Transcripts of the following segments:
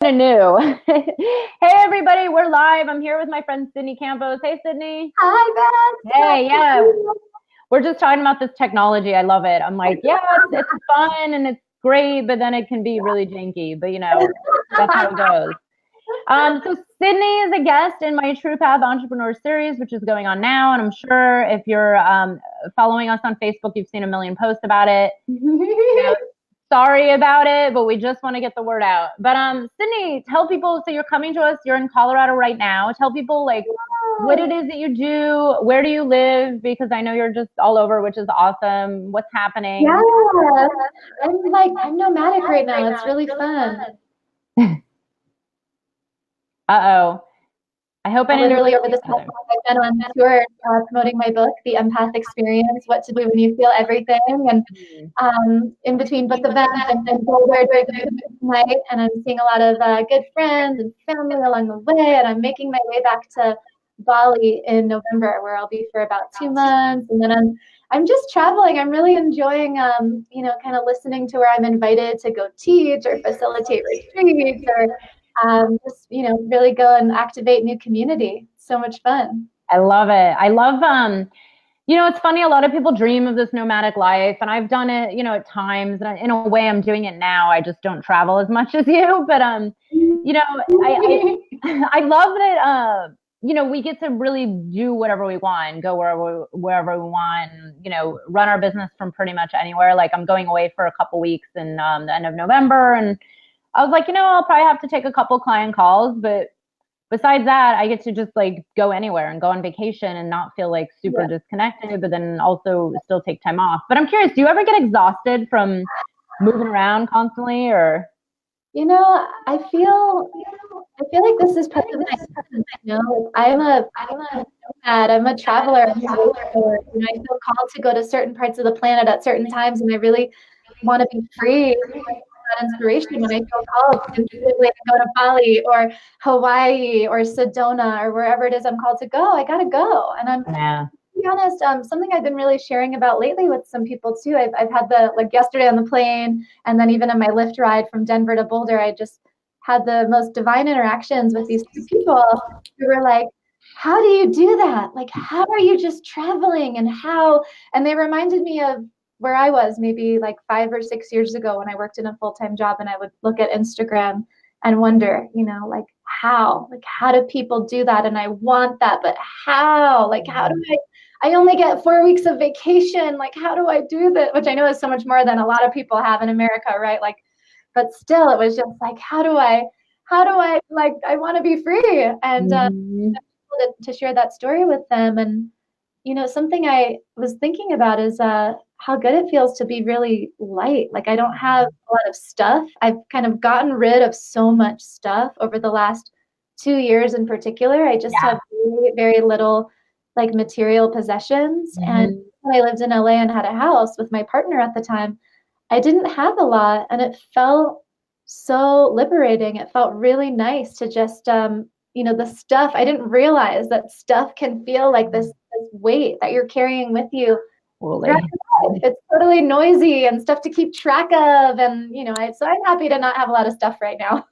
kind of new. Hey, everybody, we're live. I'm here with my friend Sydney Campos. Hey, Sydney. Hi, Beth. Hey, yeah. We're just talking about this technology. I love it. I'm like, yeah, it's fun and it's great, but then it can be really janky. But, that's how it goes. So Sydney is a guest in my True Path Entrepreneur Series, which is going on now. And I'm sure if you're following us on Facebook, you've seen a million posts about it. Sorry about it, but we just want to get the word out. But Sydney, tell people, so you're coming to us, you're in Colorado right now. Tell people what it is that you do, where do you live? Because I know you're just all over, which is awesome. What's happening? Yeah, I'm nomadic right now. It's really fun. Uh-oh. I hope I literally over this past month I've been on tour promoting my book, The Empath Experience, What to Do When You Feel Everything, and in between book events and Boulder during the night, and I'm seeing a lot of good friends and family along the way, and I'm making my way back to Bali in November, where I'll be for about 2 months, and then I'm just traveling. I'm really enjoying, kind of listening to where I'm invited to go teach or facilitate retreats or just, really go and activate new community. So much fun. I love it. I love, it's funny. A lot of people dream of this nomadic life, and I've done it, at times, and in a way I'm doing it now. I just don't travel as much as you, but, I love that, we get to really do whatever we want, go wherever we want, and, run our business from pretty much anywhere. Like I'm going away for a couple weeks in the end of November, and I was like, I'll probably have to take a couple client calls, but besides that, I get to just go anywhere and go on vacation and not feel super disconnected, but then also still take time off. But I'm curious, do you ever get exhausted from moving around constantly, or? I feel like this is part of my, I'm a nomad, I'm a traveler. I feel called to go to certain parts of the planet at certain times, and I really want to be free. That inspiration when I feel called to go to Bali or Hawaii or Sedona or wherever it is I'm called to go. I gotta go, and I'm to be honest. Something I've been really sharing about lately with some people too. I've had yesterday on the plane, and then even on my Lyft ride from Denver to Boulder, I just had the most divine interactions with these two people who were like, "How do you do that? How are you just traveling and how?" And they reminded me of where I was maybe 5 or 6 years ago when I worked in a full-time job, and I would look at Instagram and wonder, how do people do that? And I want that, but how? How do I only get 4 weeks of vacation. How do I do that? Which I know is so much more than a lot of people have in America, right? But still, it was just how do I I want to be free. And to share that story with them. And, something I was thinking about is how good it feels to be really light. I don't have a lot of stuff. I've kind of gotten rid of so much stuff over the last 2 years in particular. I just have very, very little material possessions. And when I lived in LA and had a house with my partner at the time, I didn't have a lot, and it felt so liberating. It felt really nice to just, the stuff. I didn't realize that stuff can feel like this weight that you're carrying with you. It's totally noisy and stuff to keep track of, and so I'm happy to not have a lot of stuff right now.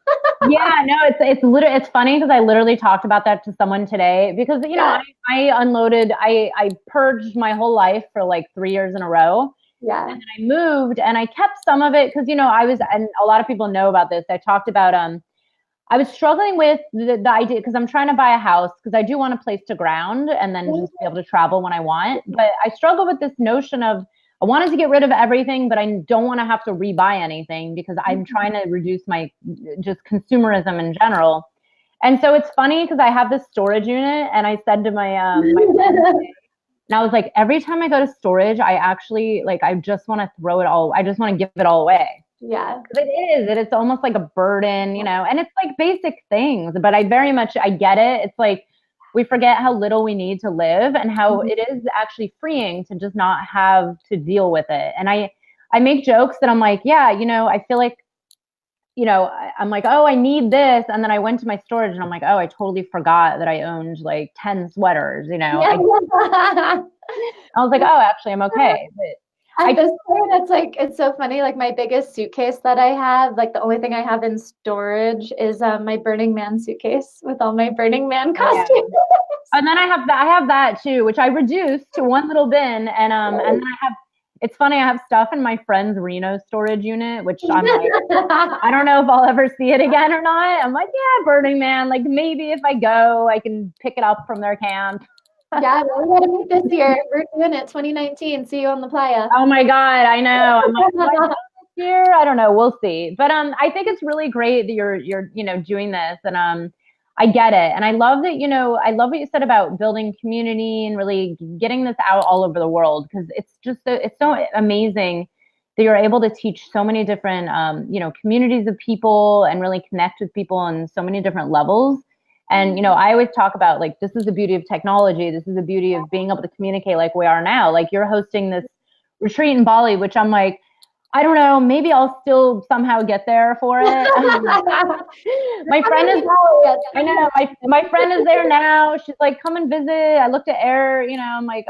Yeah, no, it's funny because I literally talked about that to someone today because I unloaded, I purged my whole life for 3 years in a row. Yeah. And then I moved and I kept some of it because and a lot of people know about this. I talked about I was struggling with the idea because I'm trying to buy a house because I do want a place to ground and then just be able to travel when I want. But I struggle with this notion of I wanted to get rid of everything, but I don't want to have to rebuy anything because I'm trying to reduce my just consumerism in general. And so it's funny because I have this storage unit, and I said to my friend, and I was like, every time I go to storage, I actually I just want to throw it all. I just want to give it all away. Yeah. It's almost like a burden, and it's basic things, but I get it. It's we forget how little we need to live and how it is actually freeing to just not have to deal with it. And I make jokes that I'm I feel I'm oh, I need this. And then I went to my storage and I'm oh, I totally forgot that I owned 10 sweaters, I was oh, actually I'm okay. But At this point, it's like, it's so funny. Like my biggest suitcase that I have, like the only thing I have in storage is my Burning Man suitcase with all my Burning Man costumes. Yeah. And then I have that too, which I reduced to one little bin, and then I have. It's funny, I have stuff in my friend's Reno storage unit, which I'm like, I don't know if I'll ever see it again or not. I'm like, yeah, Burning Man. Like maybe if I go, I can pick it up from their camp. Yeah, we gotta meet this year. We're doing it, 2019. See you on the playa. Oh my God, I know. I'm like, do I go this year? I don't know. We'll see. But I think it's really great that you're doing this, and I get it. And I love that, I love what you said about building community and really getting this out all over the world, because it's so amazing that you're able to teach so many different communities of people and really connect with people on so many different levels. And I always talk about, like, this is the beauty of technology. This is the beauty of being able to communicate like we are now. Like, you're hosting this retreat in Bali, which I'm like, I don't know, maybe I'll still somehow get there for it. My friend is, I know, my friend is there now. She's like, come and visit. I looked at air, I'm like,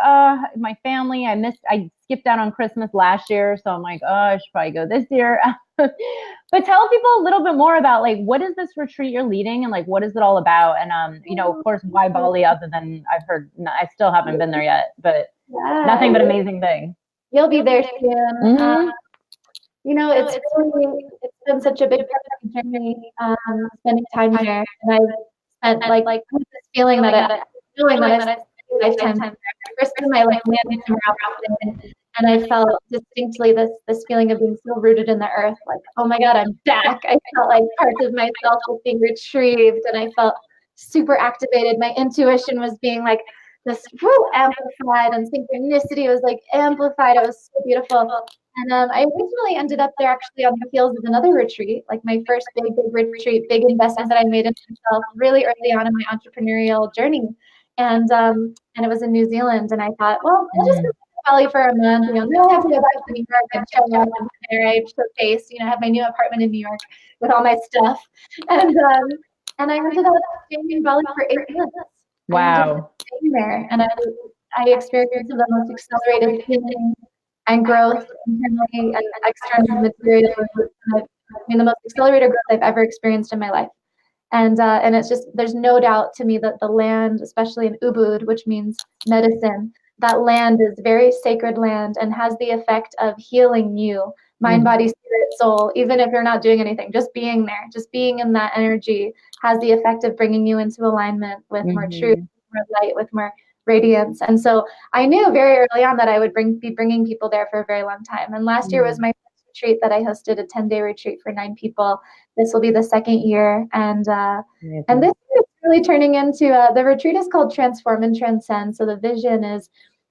my family, I skipped out on Christmas last year. So I'm like, I should probably go this year. But tell people a little bit more about, like, what is this retreat you're leading, and like, what is it all about? And, of course, why Bali, other than I've heard, I still haven't been there yet, but nothing but amazing things. You'll be there soon. Mm-hmm. It's been such a big part of my journey, spending time here. And I've spent like this feeling that I spent a lifetime there. First time I landed somewhere, and I felt distinctly this feeling of being so rooted in the earth. Like, oh my God, I'm back. I felt like parts of myself was being retrieved, and I felt super activated. My intuition was being like this amplified, and synchronicity was like amplified. It was so beautiful. And I originally ended up there actually on the heels of another retreat, like my first big retreat, big investment that I made in myself really early on in my entrepreneurial journey. And it was in New Zealand. And I thought, well, I'll just go to Bali for a month. Then I have to go back to New York and show up and I showcase, have my new apartment in New York with all my stuff. And I ended up staying in Bali for 8 months. Wow. Staying there. And I experienced the most accelerated healing and growth internally and externally, materially. The most accelerated growth I've ever experienced in my life. And it's just, there's no doubt to me that the land, especially in Ubud, which means medicine, that land is very sacred land and has the effect of healing you, mind, body, spirit, soul, even if you're not doing anything, just being there, just being in that energy has the effect of bringing you into alignment with more truth, more light, with more radiance. And so I knew very early on that I would be bringing people there for a very long time. And last year was my first retreat that I hosted, a 10-day retreat for 9 people. This will be the second year. And this is really turning into, the retreat is called Transform and Transcend. So the vision is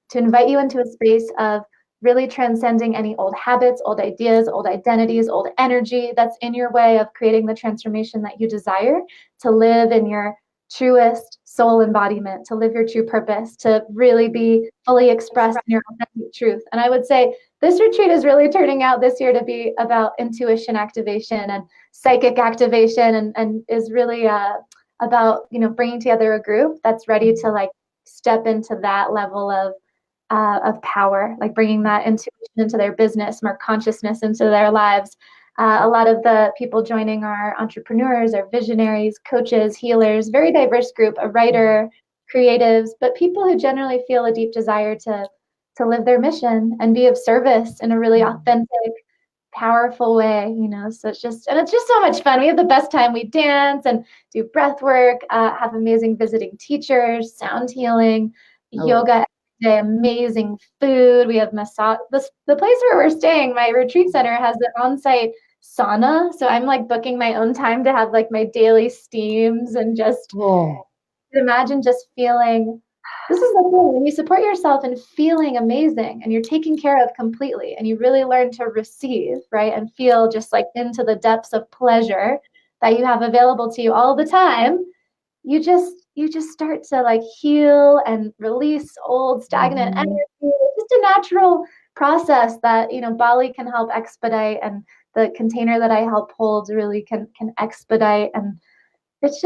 to invite you into a space of really transcending any old habits, old ideas, old identities, old energy that's in your way of creating the transformation that you desire, to live in your truest soul embodiment, to live your true purpose, to really be fully expressed in your authentic truth. And I would say this retreat is really turning out this year to be about intuition activation and psychic activation, and is really about bringing together a group that's ready to like step into that level of power, like bringing that intuition into their business, more consciousness into their lives. A lot of the people joining are entrepreneurs, are visionaries, coaches, healers, very diverse group, a writer, creatives, but people who generally feel a deep desire to live their mission and be of service in a really authentic, powerful way, so it's just so much fun. We have the best time. We dance and do breath work, have amazing visiting teachers, sound healing, yoga, amazing food. We have massage. The place where we're staying, my retreat center, has an on-site sauna. So I'm like booking my own time to have like my daily steams and just imagine just feeling, this is the thing, when you support yourself and feeling amazing and you're taken care of completely and you really learn to receive, right? And feel just like into the depths of pleasure that you have available to you all the time, you just start to like heal and release old stagnant energy. It's just a natural process that, Bali can help expedite, and the container that I help hold really can expedite. And it's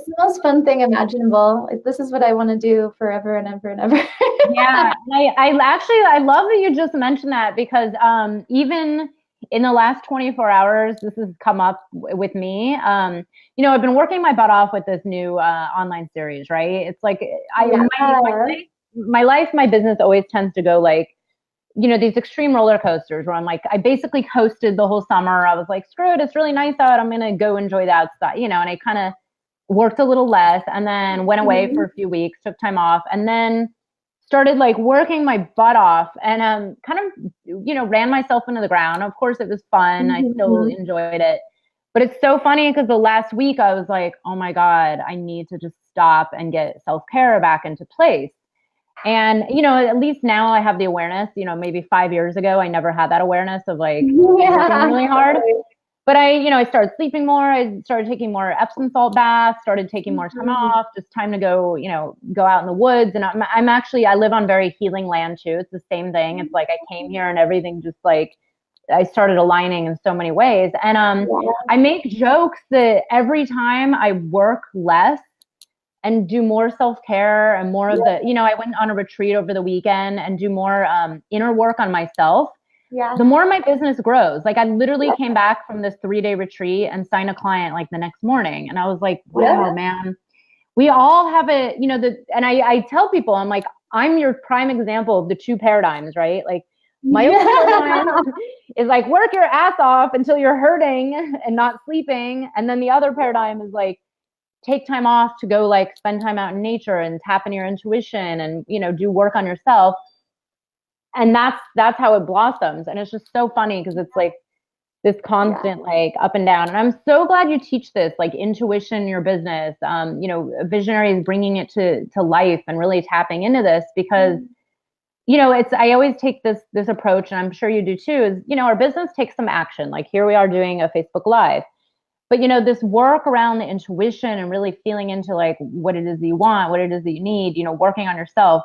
the most fun thing imaginable. This is what I want to do forever and ever and ever. Yeah, I love that you just mentioned that, because even in the last 24 hours, this has come up with me. I've been working my butt off with this new online series, right? It's like my business always tends to go like, these extreme roller coasters where I'm like, I basically coasted the whole summer. I was like, screw it, it's really nice out. I'm gonna go enjoy the outside, and I kind of worked a little less, and then went away for a few weeks, took time off, and then started like working my butt off, and kind of ran myself into the ground. Of course, it was fun. I still enjoyed it, but it's so funny because the last week I was like, oh my God, I need to just stop and get self-care back into place. And at least now I have the awareness. Maybe 5 years ago I never had that awareness of like working really hard. But I started sleeping more. I started taking more Epsom salt baths, started taking more time off, just time to go out in the woods. And I live on very healing land too. It's the same thing. It's like I came here and everything just like, I started aligning in so many ways. And I make jokes that every time I work less and do more self-care and more of the, I went on a retreat over the weekend and do more inner work on myself. Yeah. The more my business grows. Like I literally came back from this 3-day retreat and signed a client like the next morning. And I was like, wow, man, we all have it, and I tell people, I'm like, I'm your prime example of the two paradigms, right? Like my old paradigm is like, work your ass off until you're hurting and not sleeping. And then the other paradigm is like, take time off to go like spend time out in nature and tap into your intuition and, do work on yourself. And that's how it blossoms. And it's just so funny because it's like this constant like up and down. And I'm so glad you teach this, like intuition in your business, visionaries bringing it to life and really tapping into this, because I always take this approach, and I'm sure you do too, is, our business takes some action. Like here we are doing a Facebook Live, but this work around the intuition and really feeling into like what it is that you want, what it is that you need, working on yourself.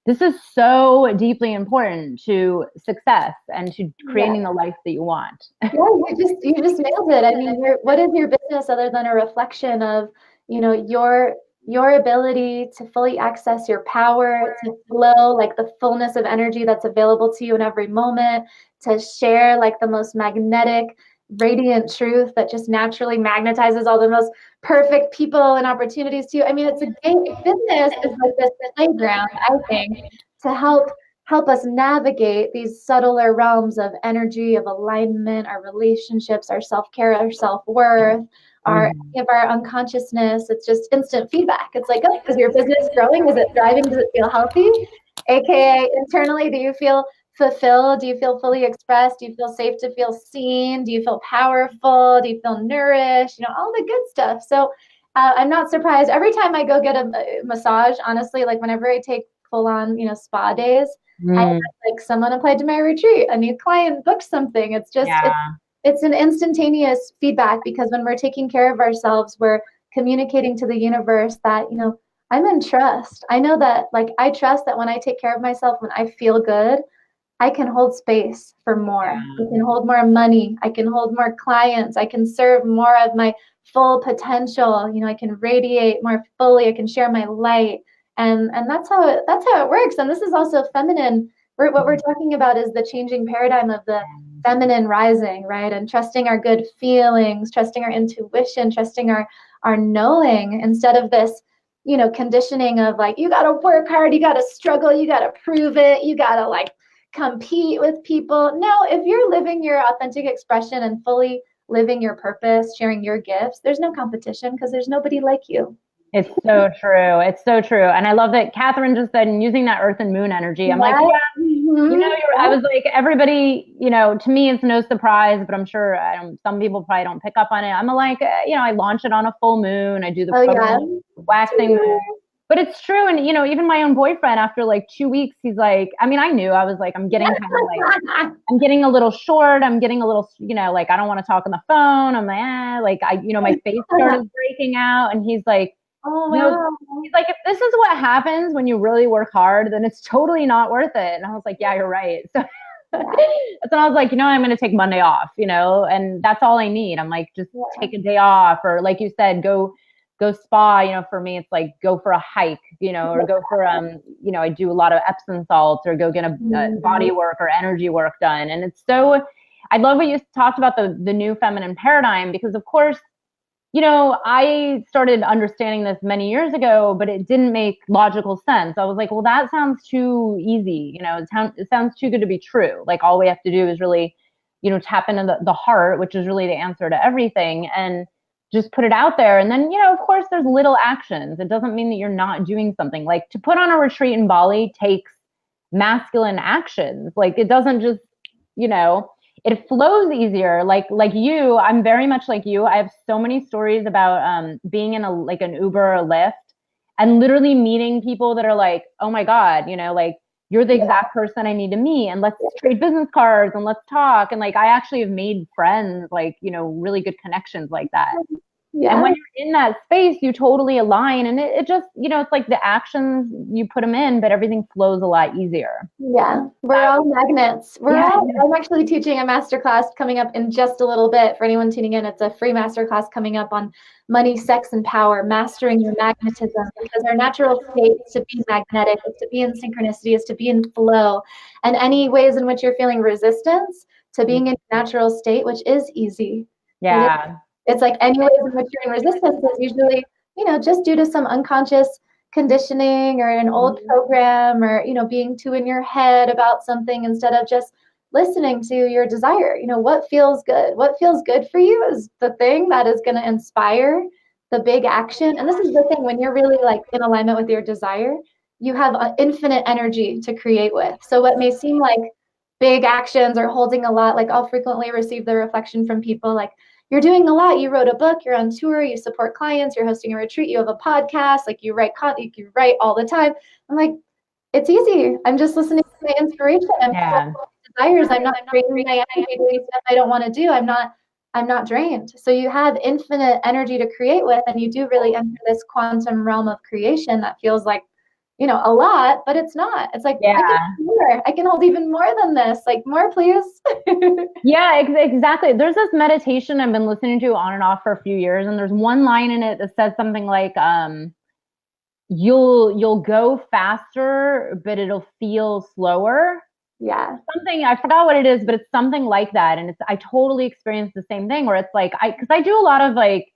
This is so deeply important to success and to creating the life that you want. Yeah, you just nailed it. I mean, what is your business other than a reflection of, your ability to fully access your power, to flow like the fullness of energy that's available to you in every moment, to share like the most magnetic, radiant truth that just naturally magnetizes all the most perfect people and opportunities to you. I mean, business is like this playground, I think, to help us navigate these subtler realms of energy, of alignment, our relationships, our self-care, our self-worth, our unconsciousness. It's just instant feedback. It's like, oh, is your business growing? Is it thriving? Does it feel healthy? AKA internally, do you feel fulfilled? Do you feel fully expressed? Do you feel safe to feel seen? Do you feel powerful? Do you feel nourished? All the good stuff. So I'm not surprised. Every time I go get a massage, honestly, like whenever I take full on, spa days, I have like someone applied to my retreat, a new client booked something. It's just, it's an instantaneous feedback, because when we're taking care of ourselves, we're communicating to the universe that, I'm in trust. I know that, like, I trust that when I take care of myself, when I feel good, I can hold space for more. I can hold more money. I can hold more clients. I can serve more of my full potential. I can radiate more fully. I can share my light. And that's how it works. And this is also feminine. What we're talking about is the changing paradigm of the feminine rising, right? And trusting our good feelings, trusting our intuition, trusting our knowing, instead of this, conditioning of like, you got to work hard, you got to struggle, you got to prove it, you got to like compete with people. No, if you're living your authentic expression and fully living your purpose, sharing your gifts, there's no competition, because there's nobody like you. It's so true. It's so true. And I love that Catherine just said, using that earth and moon energy. I'm like, I was like, everybody, to me, it's no surprise, but I'm sure some people probably don't pick up on it. I'm like, I launch it on a full moon. I do the waxing moon. But it's true. And, even my own boyfriend, after like 2 weeks, he's like, I knew, I was like, I'm getting kind of like, I'm getting a little short. I'm getting a little, like, I don't want to talk on the phone. I'm like, my face started breaking out. And he's like, he's like, if this is what happens when you really work hard, then it's totally not worth it. And I was like, yeah, you're right. So I was like, I'm going to take Monday off, and that's all I need. I'm like, just take a day off, or like you said, go go spa, you know, for me, it's like go for a hike, you know, or go for, you know, I do a lot of Epsom salts or go get a body work or energy work done. And it's so, I love what you talked about the new feminine paradigm, because of course, you know, I started understanding this many years ago, but it didn't make logical sense. I was like, well, that sounds too easy. You know, it sounds too good to be true. Like all we have to do is really, you know, tap into the heart, which is really the answer to everything, and just put it out there. And then, you know, of course, there's little actions. It doesn't mean that you're not doing something. Like to put on a retreat in Bali takes masculine actions. Like it doesn't just, you know, it flows easier. Like you, I'm very much like you. I have so many stories about being in an Uber or a Lyft and literally meeting people that are like, oh my God, you know, like you're the exact person I need to meet, and let's trade business cards and let's talk. And like, I actually have made friends, like, you know, really good connections like that. Yeah. And when you're in that space, you totally align, and it just, you know, it's like the actions, you put them in, but everything flows a lot easier. Yeah, we're all magnets. I'm actually teaching a masterclass coming up in just a little bit. For anyone tuning in, it's a free masterclass coming up on money, sex, and power, mastering your magnetism, because our natural state is to be magnetic, is to be in synchronicity, is to be in flow. And any ways in which you're feeling resistance to being in natural state, which is easy. Yeah. It's like any ways in which you're in resistance is usually, you know, just due to some unconscious conditioning or an old program, or, you know, being too in your head about something instead of just listening to your desire. You know, what feels good for you is the thing that is going to inspire the big action. And this is the thing, when you're really like in alignment with your desire, you have infinite energy to create with. So what may seem like big actions or holding a lot, like I'll frequently receive the reflection from people like, you're doing a lot. You wrote a book, you're on tour, you support clients, you're hosting a retreat, you have a podcast, like you write content, you write all the time. I'm like, it's easy. I'm just listening to my inspiration and desires. I'm not draining my energy doing stuff I don't want to do. I'm not drained. So you have infinite energy to create with, and you do really enter this quantum realm of creation that feels like, you know, a lot, but it's not. It's like, I can hold even more than this. Like, more, please. Yeah, exactly. There's this meditation I've been listening to on and off for a few years, and there's one line in it that says something like, you'll go faster, but it'll feel slower. Yeah. Something, I forgot what it is, but it's something like that. And I totally experienced the same thing, where it's like, because I do a lot of like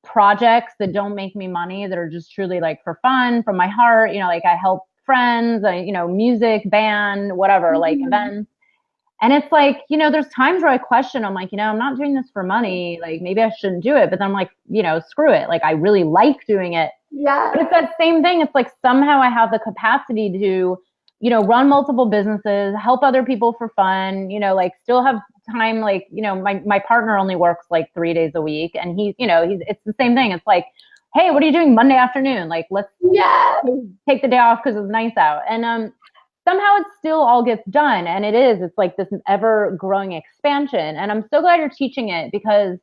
projects that don't make me money, that are just truly like for fun, from my heart, you know, like I help friends, you know, music, band, whatever, like events. And it's like, you know, there's times where I question, I'm like, you know, I'm not doing this for money. Like maybe I shouldn't do it. But then I'm like, you know, screw it. Like I really like doing it. Yeah. But it's that same thing. It's like somehow I have the capacity to, you know, run multiple businesses, help other people for fun, you know, like still have time. Like, you know, my partner only works like 3 days a week, and he's, you know, it's the same thing. It's like, hey, what are you doing Monday afternoon? Like, let's take the day off because it's nice out. And somehow it still all gets done. And it's like this ever growing expansion. And I'm so glad you're teaching it, because,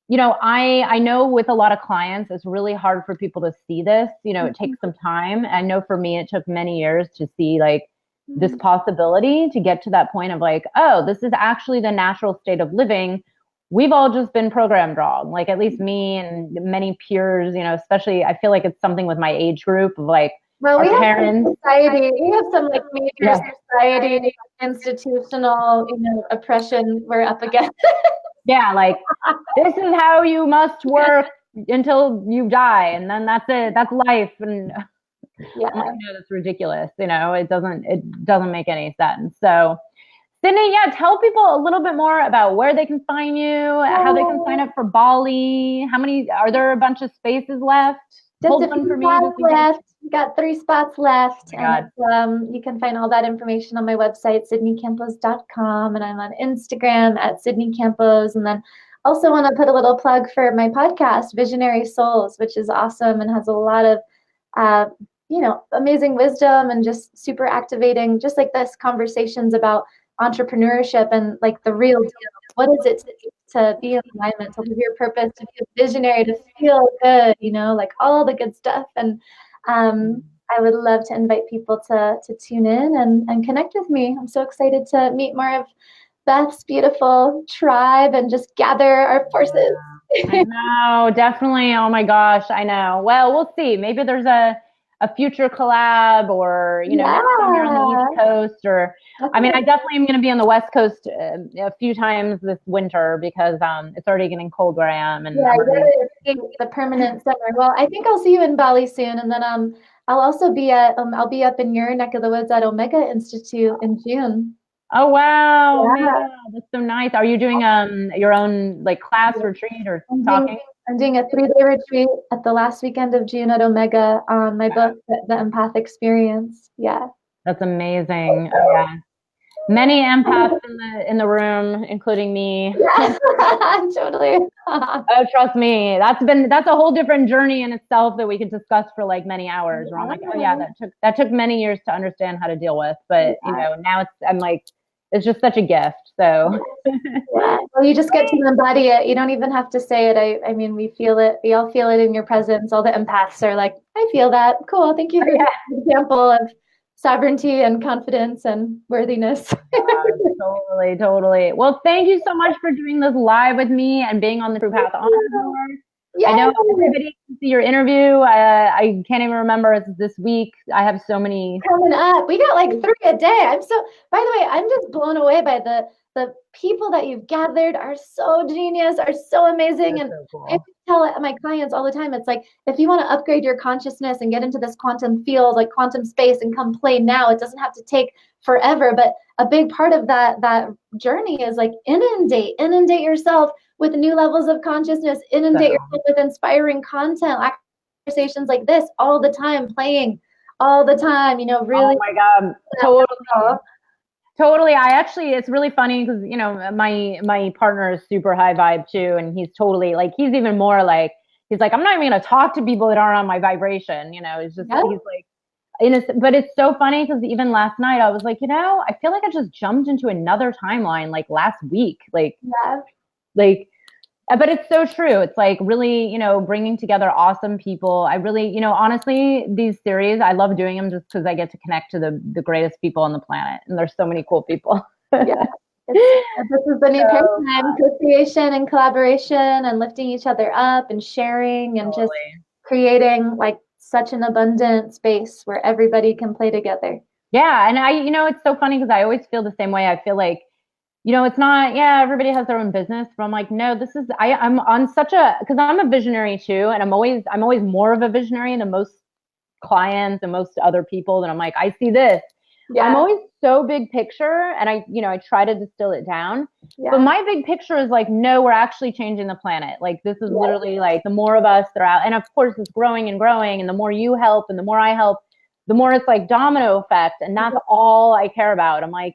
you know, I know with a lot of clients, it's really hard for people to see this. You know, it takes some time. I know for me, it took many years to see like this possibility, to get to that point of like, oh, this is actually the natural state of living. We've all just been programmed wrong. Like at least me and many peers, you know, especially I feel like it's something with my age group of like, well, we have society. We have some like major society, institutional, you know, oppression we're up against. Yeah, like this is how you must work until you die, and then that's it. That's life. And yeah, I'm like, no, that's ridiculous. You know, it doesn't make any sense. So, Sydney, tell people a little bit more about where they can find you, how they can sign up for Bali. Are there a bunch of spaces left? Just a few spots left. We got 3 spots left. And you can find all that information on my website, sydneycampos.com. And I'm on Instagram at Sydney Campos. And then also want to put a little plug for my podcast, Visionary Souls, which is awesome and has a lot of, you know, amazing wisdom and just super activating, just like this, conversations about entrepreneurship and like the real deal. What is it to be in alignment, to live your purpose, to be a visionary, to feel good, you know, like all the good stuff. And I would love to invite people to tune in and connect with me. I'm so excited to meet more of Beth's beautiful tribe and just gather our forces. I know, definitely. Oh my gosh, I know. Well, we'll see. Maybe there's a future collab, or maybe somewhere on the East Coast, or I mean, I definitely am going to be on the West Coast a few times this winter, because it's already getting cold where I am. And the permanent summer. Well, I think I'll see you in Bali soon, and then I'll also be at I'll be up in your neck of the woods at Omega Institute in June. Oh wow, Omega, that's so nice. Are you doing your own like class retreat or talking? I'm doing a 3-day retreat at the last weekend of June at Omega on my book, The Empath Experience. Yeah. That's amazing. Oh, yeah. Many empaths in the room, including me. Yeah, totally. Oh, trust me. That's a whole different journey in itself that we could discuss for like many hours. Where I'm like, oh yeah, that took many years to understand how to deal with. But now I'm like, it's just such a gift. So well, you just get to embody it. You don't even have to say it. I mean, we feel it. We all feel it in your presence. All the empaths are like, I feel that. Cool. Thank you for that example of sovereignty and confidence and worthiness. Totally. Well, thank you so much for doing this live with me and being on the True Path Entrepreneur. I know everybody can see your interview. I can't even remember. It's this week. I have so many coming up. We got like 3 a day. By the way, I'm just blown away by the people that you've gathered are so genius, are so amazing. That's and so cool. I tell my clients all the time, it's like, if you want to upgrade your consciousness and get into this quantum field, like quantum space, and come play now, it doesn't have to take forever. But a big part of that journey is like inundate yourself with new levels of consciousness, inundate yourself with inspiring content, like conversations like this all the time, playing all the time, really. Oh my God, totally. It's really funny because, my partner is super high vibe too. And he's totally like, he's even more like, he's like, I'm not even going to talk to people that aren't on my vibration. It's just, he's like, but it's so funny because even last night I was like, I feel like I just jumped into another timeline like last week. But it's so true. It's like really, bringing together awesome people. I really, honestly, these series, I love doing them just because I get to connect to the greatest people on the planet. And there's so many cool people. Yeah. This is the new paradigm, co-creation and collaboration and lifting each other up and sharing and just creating like such an abundant space where everybody can play together. Yeah. And it's so funny because I always feel the same way. I feel like, it's not, everybody has their own business, but I'm like, no, I'm on because I'm a visionary too. And I'm always more of a visionary than most clients and most other people that I'm like, I see this. Yeah. I'm always so big picture, and I try to distill it down. Yeah. But my big picture is like, no, we're actually changing the planet. Like this is literally like the more of us that are out, and of course it's growing and growing, and the more you help and the more I help, the more it's like domino effect. And that's all I care about. I'm like,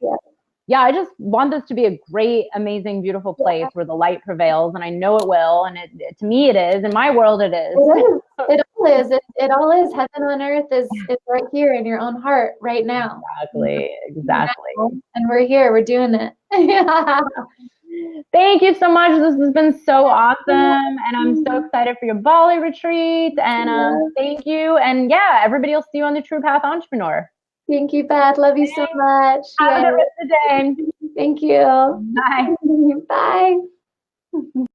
I just want this to be a great, amazing, beautiful place where the light prevails, and I know it will. And to me, it is. In my world, it is. It all is. It all is. Heaven on earth is right here in your own heart right now. Exactly. And we're here. We're doing it. Thank you so much. This has been so awesome, and I'm so excited for your Bali retreat. And thank you. And everybody will see you on the True Path Entrepreneur. Thank you, Beth. Love you so much. Have a good rest of the day. Thank you. Bye. Bye.